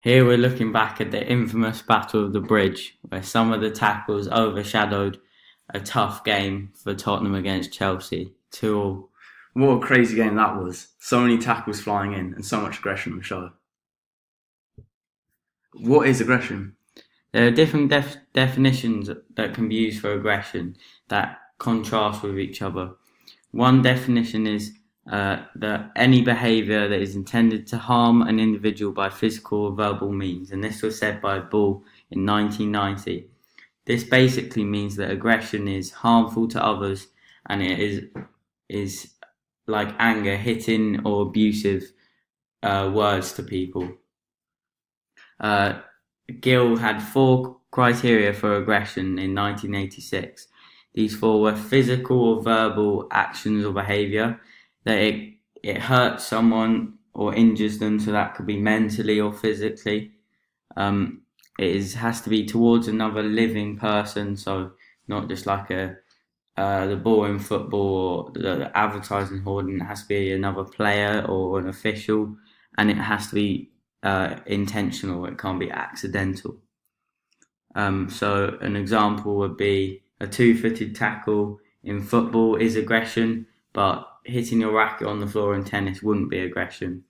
Here we're looking back at the infamous Battle of the Bridge, where some of the tackles overshadowed a tough game for Tottenham against Chelsea. 2-2. What a crazy game that was. So many tackles flying in and so much aggression on show. What is aggression? There are different definitions that can be used for aggression that contrast with each other. One definition is that any behaviour that is intended to harm an individual by physical or verbal means, and this was said by Bull in 1990. This basically means that aggression is harmful to others, and it is like anger, hitting or abusive words to people. Gill had 4 criteria for aggression in 1986. These 4 were physical or verbal actions or behaviour, that it hurts someone or injures them, so that could be mentally or physically. Has to be towards another living person, so not just like the ball in football or the advertising hoarding. It has to be another player or an official, and it has to be intentional. It can't be accidental. So an example would be a 2-footed tackle in football is aggression, but hitting your racket on the floor in tennis wouldn't be aggression.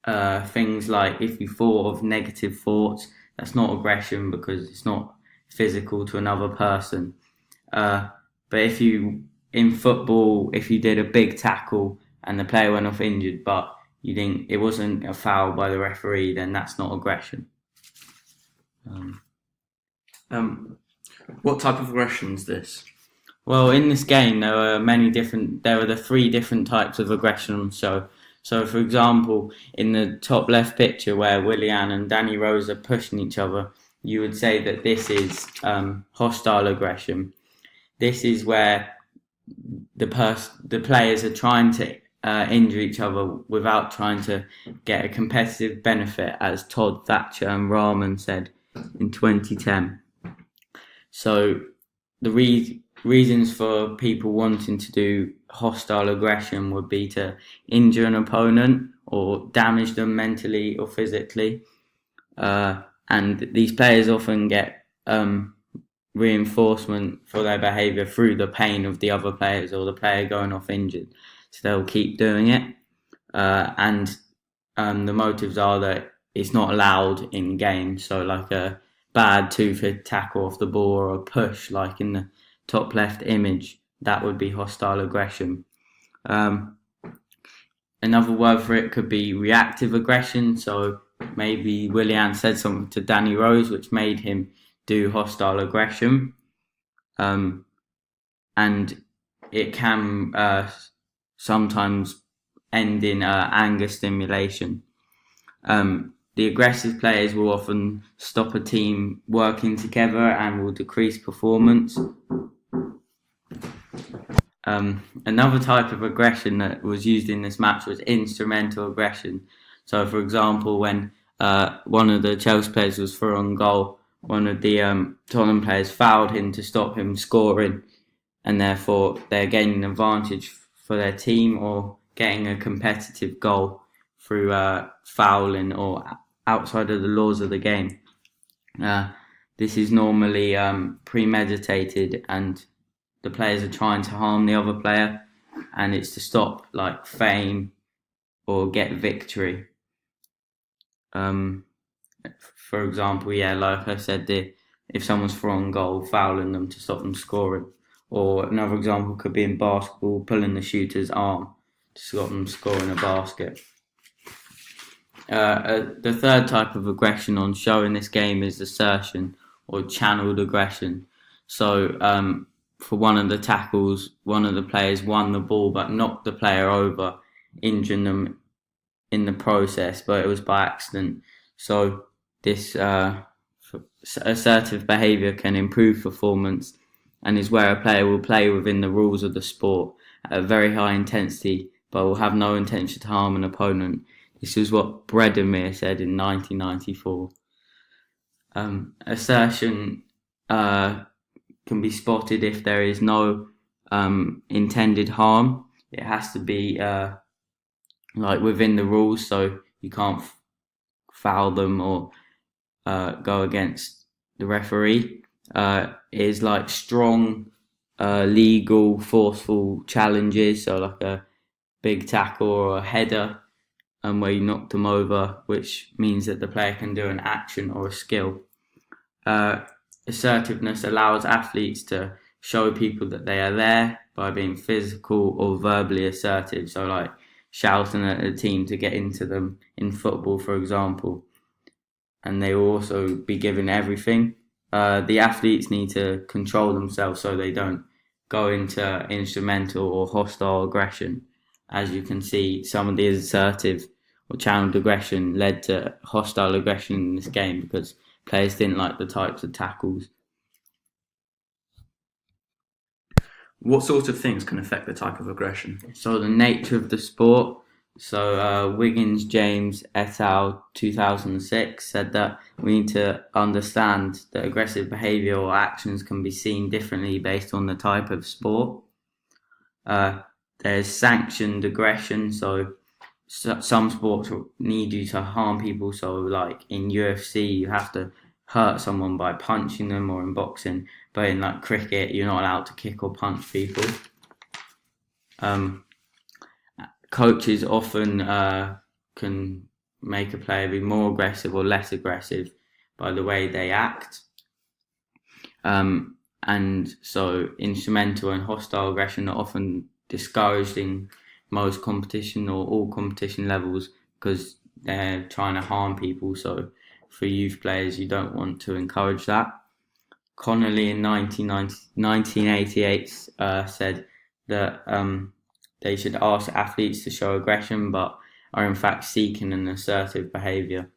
Things like if you thought of negative thoughts, that's not aggression because it's not physical to another person. But if you, in football, if you did a big tackle and the player went off injured, but it wasn't a foul by the referee, then that's not aggression. What type of aggression is this? Well, in this game, there were the 3 different types of aggression on show. So, for example, in the top left picture where Willian and Danny Rose are pushing each other, you would say that this is hostile aggression. This is where the players are trying to injure each other without trying to get a competitive benefit, as Todd, Thatcher and Rahman said in 2010. So the reasons for people wanting to do hostile aggression would be to injure an opponent or damage them mentally or physically. And these players often get reinforcement for their behaviour through the pain of the other players or the player going off injured. So they'll keep doing it. And the motives are that it's not allowed in games. So like a bad 2-foot tackle off the ball or a push like in the top left image, that would be hostile aggression. Another word for it could be reactive aggression. So maybe Willian said something to Danny Rose which made him do hostile aggression. And it can sometimes end in anger stimulation. The aggressive players will often stop a team working together and will decrease performance. Another type of aggression that was used in this match was instrumental aggression. So, for example, when one of the Chelsea players was through on goal, one of the Tottenham players fouled him to stop him scoring, and therefore they're gaining an advantage for their team or getting a competitive goal through fouling or outside of the laws of the game. This is normally premeditated, and the players are trying to harm the other player, and it's to stop like fame or get victory. For example, like I said, if someone's throwing goal, fouling them to stop them scoring. Or another example could be in basketball, pulling the shooter's arm to stop them scoring a basket. The third type of aggression on show in this game is assertion or channeled aggression. So for one of the tackles, one of the players won the ball but knocked the player over, injuring them in the process, but it was by accident. So this assertive behaviour can improve performance and is where a player will play within the rules of the sport at a very high intensity but will have no intention to harm an opponent. This is what Bredemir said in 1994. Assertion can be spotted if there is no intended harm. It has to be like within the rules, so you can't foul them or go against the referee. Is like strong, legal, forceful challenges. So like a big tackle or a header, and where you knock them over, which means that the player can do an action or a skill. Uh, Assertiveness allows athletes to show people that they are there by being physical or verbally assertive. So, like shouting at the team to get into them in football, for example, and they will also be given everything. The athletes need to control themselves so they don't go into instrumental or hostile aggression. As you can see, some of the assertive or channeled aggression led to hostile aggression in this game because players didn't like the types of tackles. What sort of things can affect the type of aggression? So the nature of the sport. So Wiggins, James et al. 2006 said that we need to understand that aggressive behaviour or actions can be seen differently based on the type of sport. There's sanctioned aggression. So some sports need you to harm people. So like in UFC, you have to hurt someone by punching them, or in boxing. But in like cricket, you're not allowed to kick or punch people. Coaches often can make a player be more aggressive or less aggressive by the way they act. And so instrumental and hostile aggression are often discouraged in most competition or all competition levels because they're trying to harm people. So for youth players, you don't want to encourage that. Connolly in 1988 said that they should ask athletes to show aggression but are in fact seeking an assertive behaviour.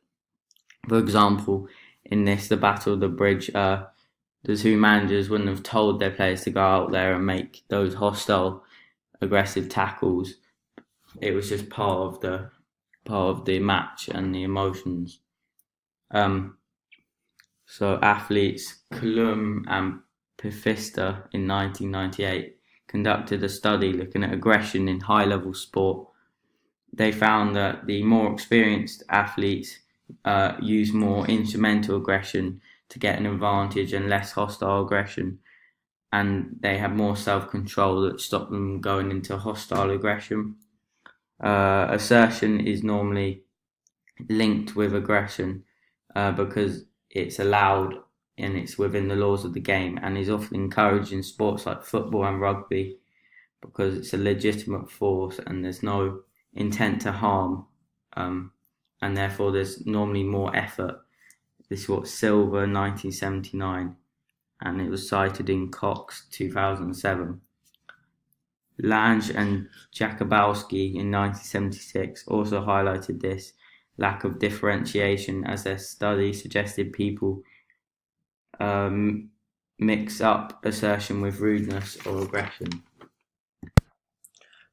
For example, in the Battle of the Bridge, the two managers wouldn't have told their players to go out there and make those hostile, aggressive tackles. It was just part of the match and the emotions. So athletes Klum and Pfister in 1998 conducted a study looking at aggression in high-level sport. They found that the more experienced athletes use more instrumental aggression to get an advantage and less hostile aggression, and they have more self-control that stopped them going into hostile aggression. Assertion is normally linked with aggression because it's allowed and it's within the laws of the game, and is often encouraged in sports like football and rugby because it's a legitimate force and there's no intent to harm, and therefore there's normally more effort. This was Silver 1979, and it was cited in Cox 2007. Lange and Jakubowski in 1976 also highlighted this lack of differentiation as their study suggested people mix up assertion with rudeness or aggression.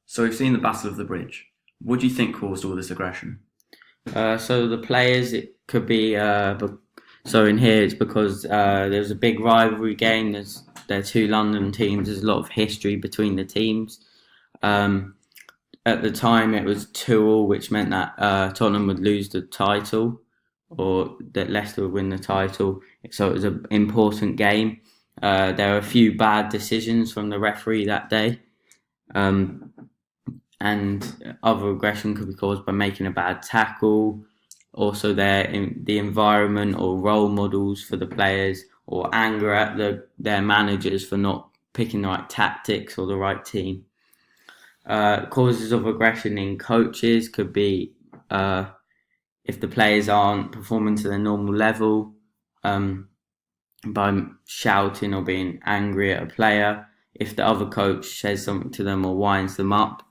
So we've seen the Battle of the Bridge. What do you think caused all this aggression? So the players, it could be. So in here, it's because there's a big rivalry game. There are two London teams. There's a lot of history between the teams. At the time, it was 2-2, which meant that Tottenham would lose the title, or that Leicester would win the title. So it was an important game. There were a few bad decisions from the referee that day. And other aggression could be caused by making a bad tackle. Also, the environment or role models for the players, or anger at their managers for not picking the right tactics or the right team. Causes of aggression in coaches could be if the players aren't performing to their normal level, by shouting or being angry at a player. If the other coach says something to them or winds them up,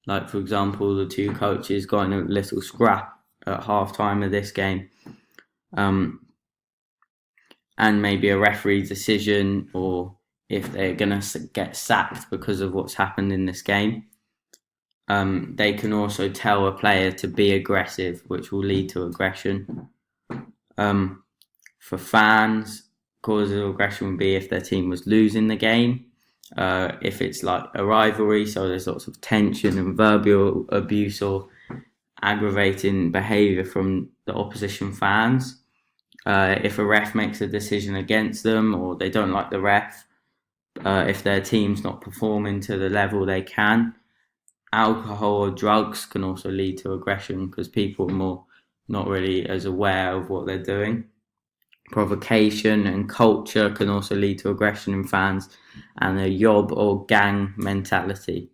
like for example, the two coaches got in a little scrap at half time of this game, and maybe a referee decision, or if they're going to get sacked because of what's happened in this game. They can also tell a player to be aggressive, which will lead to aggression. For fans, causes of aggression would be if their team was losing the game. If it's like a rivalry, so there's lots of tension and verbal abuse or aggravating behaviour from the opposition fans. If a ref makes a decision against them or they don't like the ref, if their team's not performing to the level they can. Alcohol or drugs can also lead to aggression because people are more not really as aware of what they're doing. Provocation and culture can also lead to aggression in fans, and a yob or gang mentality.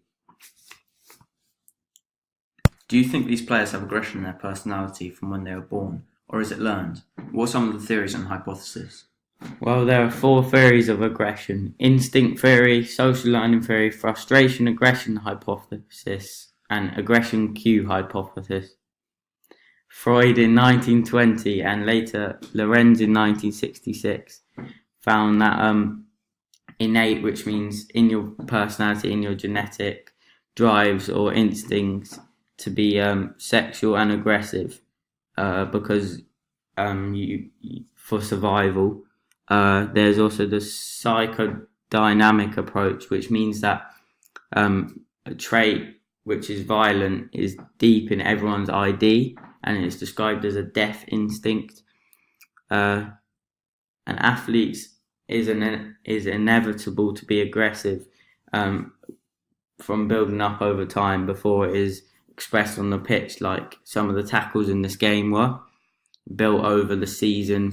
Do you think these players have aggression in their personality from when they were born, or is it learned? What are some of the theories and hypotheses? Well, there are 4 theories of aggression: instinct theory, social learning theory, frustration aggression hypothesis, and aggression cue hypothesis. Freud in 1920 and later Lorenz in 1966 found that innate, which means in your personality, in your genetic drives or instincts, to be sexual and aggressive because you for survival. There's also the psychodynamic approach, which means that a trait which is violent is deep in everyone's ID, and it's described as a death instinct. And athletes is inevitable to be aggressive from building up over time before it is expressed on the pitch, like some of the tackles in this game were built over the season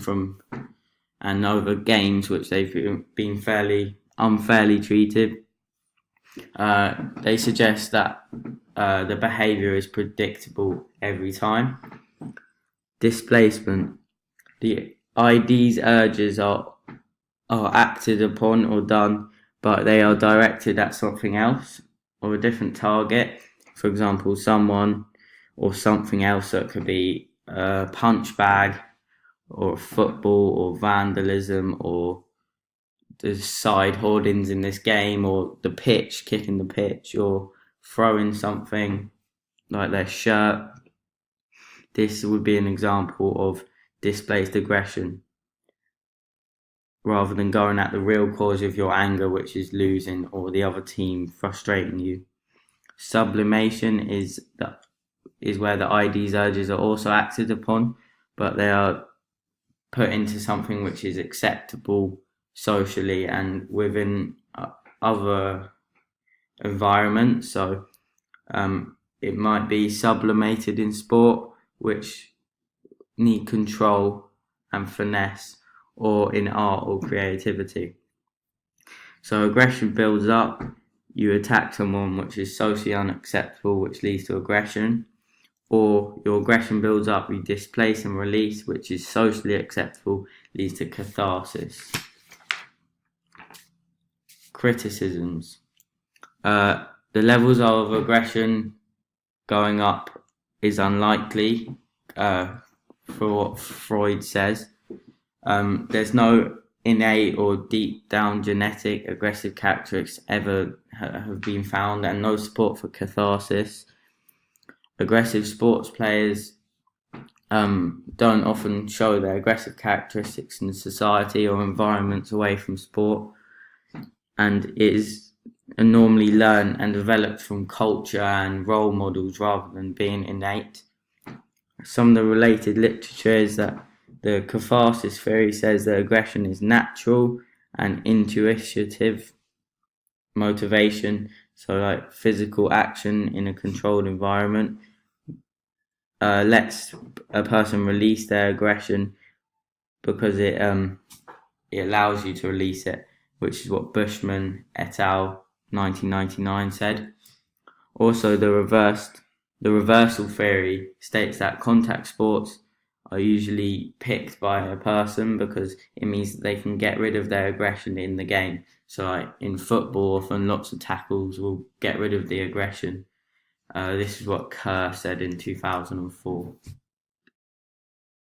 and over games which they've been fairly unfairly treated. They suggest that the behaviour is predictable every time. Displacement. The ID's urges are acted upon or done, but they are directed at something else or a different target. For example, someone or something else that could be a punch bag or football or vandalism or the side hoardings in this game or the pitch, kicking the pitch or throwing something like their shirt. This would be an example of displaced aggression rather than going at the real cause of your anger, which is losing or the other team frustrating you. Sublimation is where the ID's urges are also acted upon, but they are put into something which is acceptable socially and within other environments. So it might be sublimated in sport, which need control and finesse, or in art or creativity. So aggression builds up. You attack someone, which is socially unacceptable, which leads to aggression. Or your aggression builds up, you displace and release, which is socially acceptable, leads to catharsis. Criticisms. The levels of aggression going up is unlikely, for what Freud says. There's no innate or deep down genetic aggressive characteristics ever have been found, and no support for catharsis. Aggressive sports players don't often show their aggressive characteristics in society or environments away from sport, and is normally learned and developed from culture and role models rather than being innate. Some of the related literature is that the catharsis theory says that aggression is natural and intuitive motivation, so like physical action in a controlled environment lets a person release their aggression because it allows you to release it, which is what Bushman et al. 1999 said. Also, the reversal theory states that contact sports are usually picked by a person because it means that they can get rid of their aggression in the game. So like in football, often lots of tackles will get rid of the aggression. This is what Kerr said in 2004.